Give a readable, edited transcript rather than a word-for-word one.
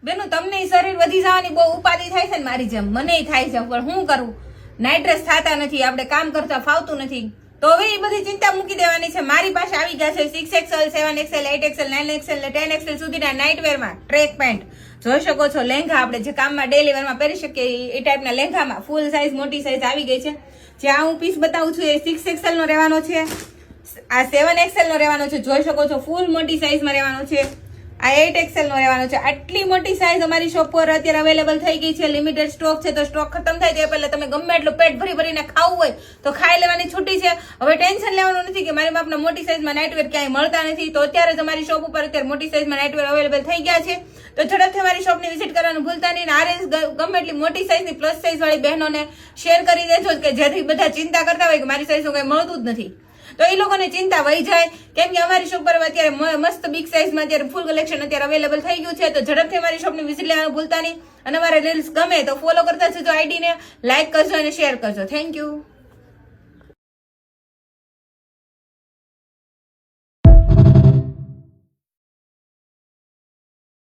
બેનું તમને શરીર વધી જવાની બહુ ઉપાધિ થાય છે ને મારી જેમ મને થાય છે, પણ શું કરું, નાઇટ ડ્રેસ થતા નથી, આપણે કામ કરતા ફાવતું નથી, તો હવે એ બધી ચિંતા મૂકી દેવાની છે. મારી પાસે આવી ગયા છે 6XL 7XL 8XL 9XL ને 10XL સુધીના નાઇટવેરમાં ટ્રેક પેન્ટ. જોઈ શકો છો લેંઘા આપણે જે કામમાં ડેલી વેરમાં પહેરી શકીએ એ ટાઈપના લેંઘામાં ફૂલ સાઇઝ મોટી સાઇઝ આવી ગઈ છે. જે આ હું પીસ બતાવું છું એ 6XL નો રહેવાનો છે, આ 7XL નો રહેવાનો છે. જોઈ શકો છો ફૂલ મોટી સાઇઝમાં રહેવાનો છે. આ 8XL નો રહેવાનો છે. આટલી મોટી સાઇઝ અમારી શોપ પર અત્યારે અવેલેબલ થઈ ગઈ છે. લિમિટેડ સ્ટોક છે, તો સ્ટોક ખતમ થાય તે પહેલા તમે ગમે એટલું પેટ ભરી ભરીને ખાવું હોય તો ખાઈ લેવાની છૂટી છે. હવે ટેન્શન લેવાનું નથી કે મારી માપના મોટી સાઇઝમાં નાઇટવેર ક્યાંય મળતા નથી, તો અત્યારે જ અમારી શોપ ઉપર અત્યારે મોટી સાઇઝમાં નાઇટવેર અવેલેબલ થઈ ગયા છે. તો ઝડપથી અમારી શોપની વિઝિટ કરવાનું ભૂલતા નહીં. આ રેન્જ ગમે એટલી મોટી સાઇઝની પ્લસ સાઇઝ વાળી બહેનોને શેર કરી દેજો કે જેથી બધા ચિંતા કરતા હોય કે મારી સાઇઝનું કંઈ મળતું જ નથી, તો એ લોકોને ચિંતા વહી જાય. કેમ કે અમારી શોપ પર અત્યારે મસ્ત બિગ સાઇઝમાં અત્યારે ફૂલ કલેક્શન અત્યારે અવેલેબલ થઈ ગયું છે. તો ઝડપથી અમારી શોપની વિઝિટ લેવાનું ભૂલતા નહીં. અને અમારા રીલ્સ ગમે તો ફોલો કરતા જજો, આઈડીને લાઈક કરજો અને શેર કરજો. Thank you.